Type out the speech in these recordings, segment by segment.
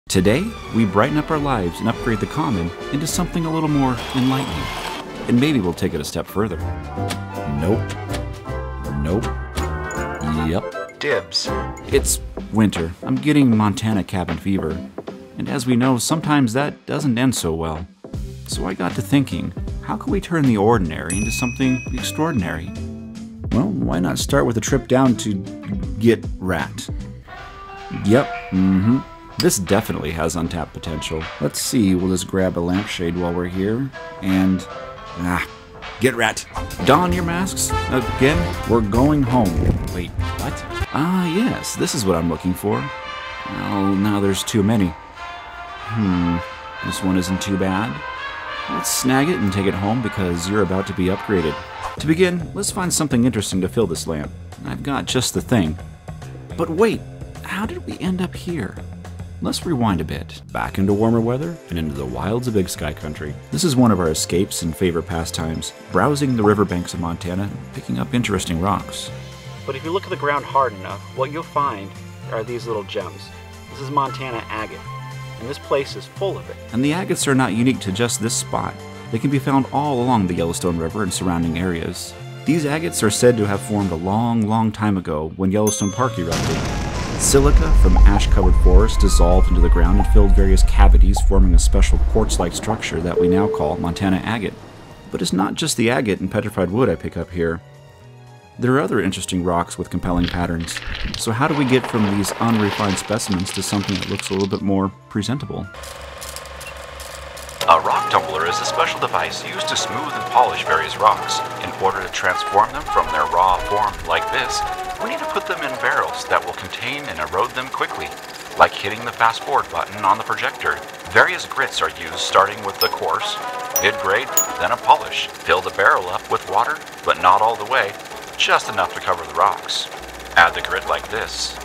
Today, we brighten up our lives and upgrade the common into something a little more enlightening. And maybe we'll take it a step further. Nope. Nope. Yep. Dibs. It's winter. I'm getting Montana cabin fever. And as we know, sometimes that doesn't end so well. So I got to thinking, how can we turn the ordinary into something extraordinary? Well, why not start with a trip down to Get Rat? Yep, This definitely has untapped potential. Let's see, we'll just grab a lampshade while we're here, and... Get Rat! Don your masks. Again, we're going home. Wait, what? Ah, yes, this is what I'm looking for. Well, now there's too many. This one isn't too bad. Let's snag it and take it home because you're about to be upgraded. To begin, let's find something interesting to fill this lamp. I've got just the thing. But wait, how did we end up here? Let's rewind a bit, back into warmer weather and into the wilds of Big Sky Country. This is one of our escapes and favorite pastimes, browsing the riverbanks of Montana, picking up interesting rocks. But if you look at the ground hard enough, what you'll find are these little gems. This is Montana Agate, and this place is full of it. And the agates are not unique to just this spot. They can be found all along the Yellowstone River and surrounding areas. These agates are said to have formed a long time ago when Yellowstone Park erupted. Silica from ash-covered forests dissolved into the ground and filled various cavities, forming a special quartz-like structure that we now call Montana Agate. But it's not just the agate and petrified wood I pick up here. There are other interesting rocks with compelling patterns. So how do we get from these unrefined specimens to something that looks a little bit more presentable? A rock tumbler is a special device used to smooth and polish various rocks. In order to transform them from their raw form like this, we need to put them in barrels that will contain and erode them quickly. Like hitting the fast forward button on the projector, various grits are used starting with the coarse, mid-grade, then a polish. Fill the barrel up with water, but not all the way, just enough to cover the rocks. Add the grit like this.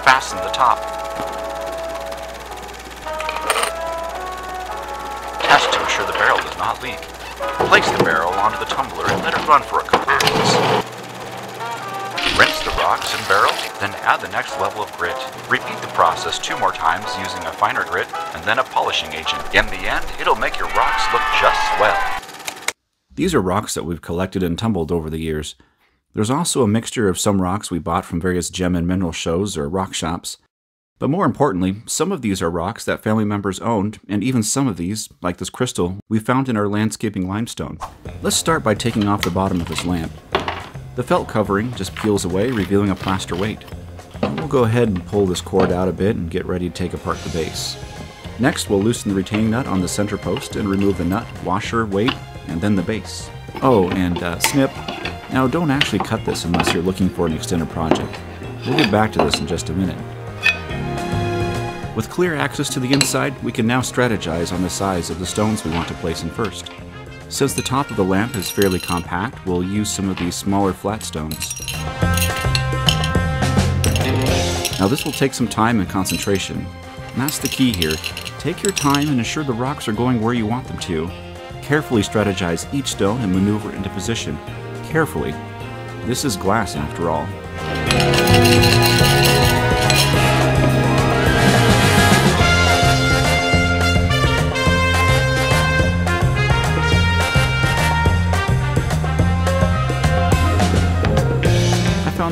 Fasten the top. Test to ensure the barrel does not leak. Place the barrel onto the tumbler and let it run for a couple of minutes. Rinse the rocks and barrel, then add the next level of grit. Repeat the process 2 more times using a finer grit and then a polishing agent. In the end, it'll make your rocks look just swell. These are rocks that we've collected and tumbled over the years. There's also a mixture of some rocks we bought from various gem and mineral shows or rock shops. But more importantly, some of these are rocks that family members owned, and even some of these, like this crystal, we found in our landscaping limestone. Let's start by taking off the bottom of this lamp. The felt covering just peels away, revealing a plaster weight. We'll go ahead and pull this cord out a bit and get ready to take apart the base. Next, we'll loosen the retaining nut on the center post and remove the nut, washer, weight, and then the base. Oh, and snip. Now don't actually cut this unless you're looking for an extended project. We'll get back to this in just a minute. With clear access to the inside, we can now strategize on the size of the stones we want to place in first. Since the top of the lamp is fairly compact, we'll use some of these smaller flat stones. Now this will take some time and concentration. And that's the key here. Take your time and ensure the rocks are going where you want them to. Carefully strategize each stone and maneuver into position. Carefully. This is glass after all.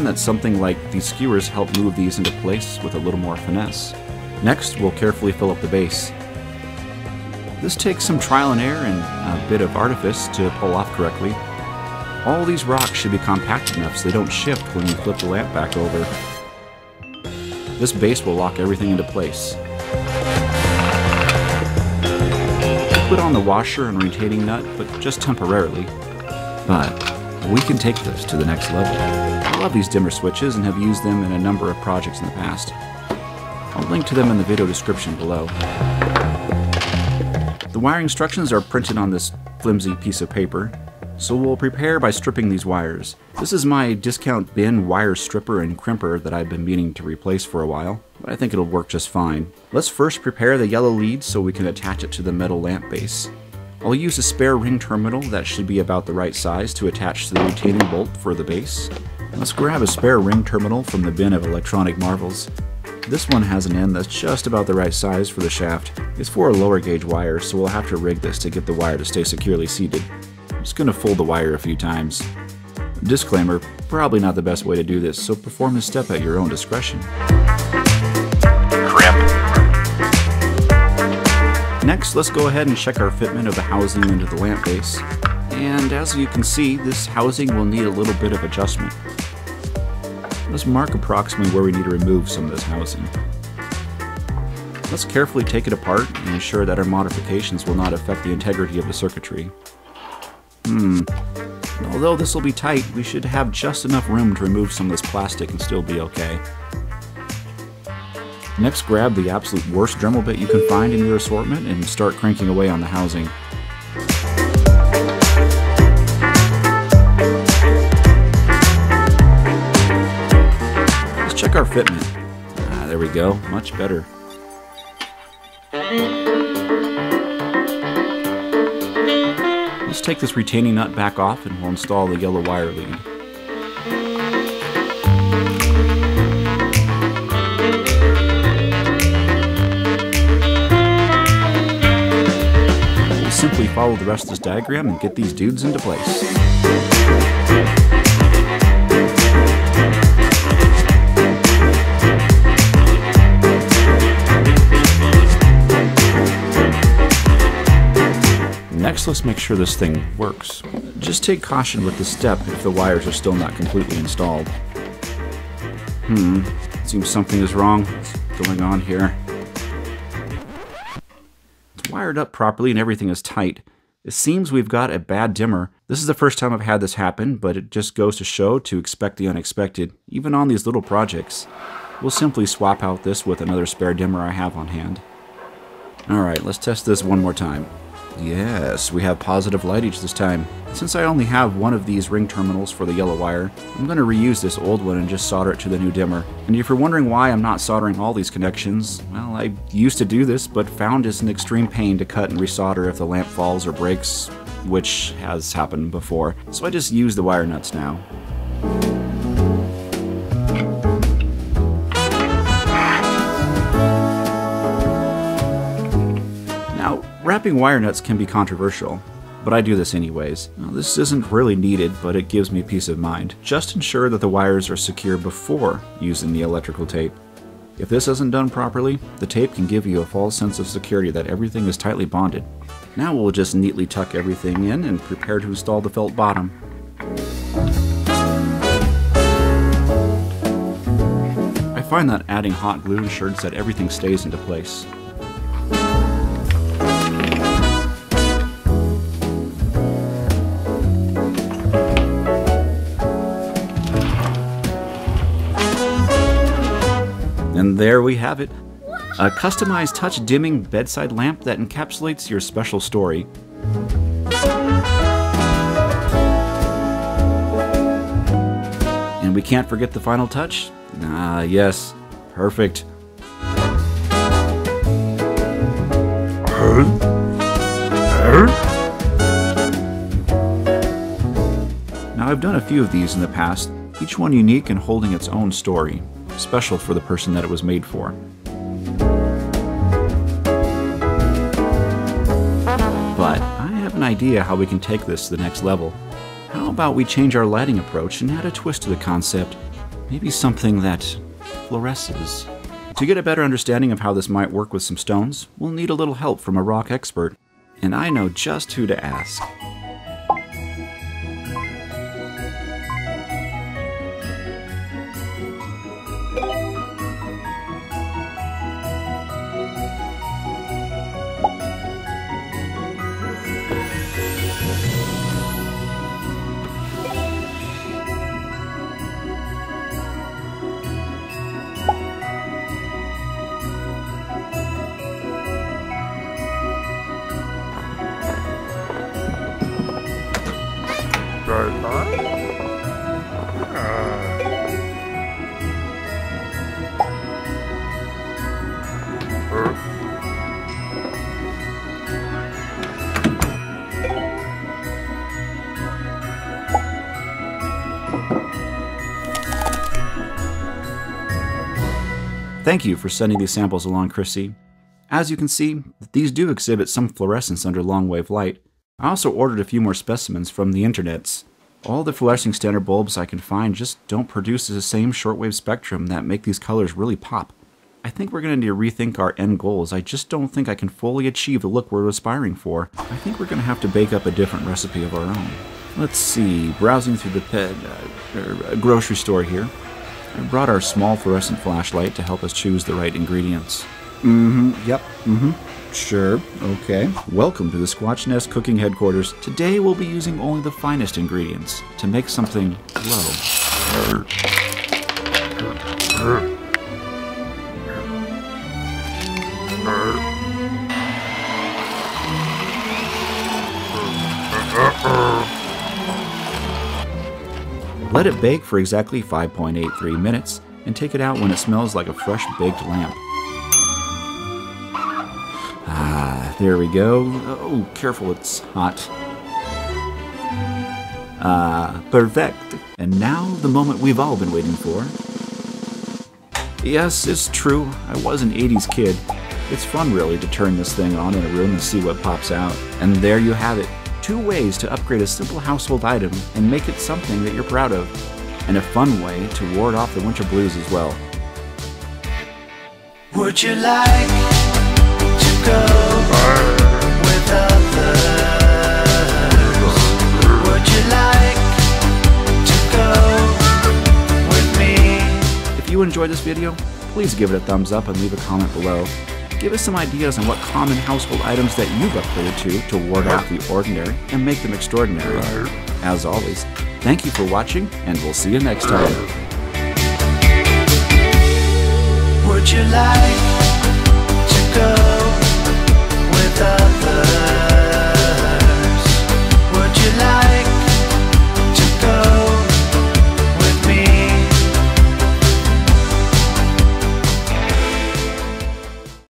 That something like these skewers help move these into place with a little more finesse. Next, we'll carefully fill up the base. This takes some trial and error and a bit of artifice to pull off correctly. All these rocks should be compacted enough so they don't shift when you flip the lamp back over. This base will lock everything into place. Put on the washer and retaining nut, but just temporarily. But we can take this to the next level. I love these dimmer switches and have used them in a number of projects in the past. I'll link to them in the video description below. The wiring instructions are printed on this flimsy piece of paper, so we'll prepare by stripping these wires. This is my discount bin wire stripper and crimper that I've been meaning to replace for a while, but I think it'll work just fine. Let's first prepare the yellow lead so we can attach it to the metal lamp base. I'll use a spare ring terminal that should be about the right size to attach to the retaining bolt for the base. Let's grab a spare ring terminal from the bin of electronic marvels. This one has an end that's just about the right size for the shaft. It's for a lower gauge wire, so we'll have to rig this to get the wire to stay securely seated. I'm just going to fold the wire a few times. Disclaimer, probably not the best way to do this, so perform this step at your own discretion. Next, let's go ahead and check our fitment of the housing into the lamp base. And as you can see, this housing will need a little bit of adjustment. Let's mark approximately where we need to remove some of this housing. Let's carefully take it apart and ensure that our modifications will not affect the integrity of the circuitry. Although this will be tight, we should have just enough room to remove some of this plastic and still be okay. Next, grab the absolute worst Dremel bit you can find in your assortment and start cranking away on the housing. Let's check our fitment. There we go, much better. Let's take this retaining nut back off and we'll install the yellow wire lead. We'll simply follow the rest of this diagram and get these dudes into place. Next, let's make sure this thing works. Just take caution with this step if the wires are still not completely installed. Seems something is wrong. What's going on here? It's wired up properly and everything is tight. It seems we've got a bad dimmer. This is the first time I've had this happen, but it just goes to show to expect the unexpected, even on these little projects. We'll simply swap out this with another spare dimmer I have on hand. Alright, let's test this one more time. Yes, we have positive lightage this time. Since I only have one of these ring terminals for the yellow wire, I'm going to reuse this old one and just solder it to the new dimmer. And if you're wondering why I'm not soldering all these connections, well, I used to do this, but found it's an extreme pain to cut and resolder if the lamp falls or breaks, which has happened before. So I just use the wire nuts now. Wrapping wire nuts can be controversial, but I do this anyways. Now, this isn't really needed, but it gives me peace of mind. Just ensure that the wires are secure before using the electrical tape. If this isn't done properly, the tape can give you a false sense of security that everything is tightly bonded. Now we'll just neatly tuck everything in and prepare to install the felt bottom. I find that adding hot glue ensures that everything stays into place. And there we have it, a customized touch dimming bedside lamp that encapsulates your special story. And we can't forget the final touch. Ah, yes, perfect. Now I've done a few of these in the past, each one unique and holding its own story. Special for the person that it was made for. But I have an idea how we can take this to the next level. How about we change our lighting approach and add a twist to the concept? Maybe something that fluoresces. To get a better understanding of how this might work with some stones, we'll need a little help from a rock expert. And I know just who to ask. thank you for sending these samples along, Chrissy. As you can see, these do exhibit some fluorescence under long-wave light. I also ordered a few more specimens from the internets. All the fluorescing standard bulbs I can find just don't produce the same shortwave spectrum that make these colors really pop. I think we're going to need to rethink our end goals. I just don't think I can fully achieve the look we're aspiring for. I think we're going to have to bake up a different recipe of our own. Let's see, browsing through the grocery store here. I brought our small fluorescent flashlight to help us choose the right ingredients. Yep, sure, okay. Welcome to the Squatch Nest Cooking Headquarters. Today we'll be using only the finest ingredients to make something glow. Let it bake for exactly 5.83 minutes and take it out when it smells like a fresh baked lamp. Ah, there we go. Oh, careful, it's hot. Perfect. And now the moment we've all been waiting for. Yes, it's true, I was an 80s kid. It's fun really to turn this thing on in a room and see what pops out. And there you have it. 2 ways to upgrade a simple household item and make it something that you're proud of. And a fun way to ward off the winter blues as well. Would you like to go with others? Would you like to go with me? If you enjoyed this video, please give it a thumbs up and leave a comment below. Give us some ideas on what common household items that you've upgraded to ward off the ordinary and make them extraordinary. As always, thank you for watching, and we'll see you next time. Would you like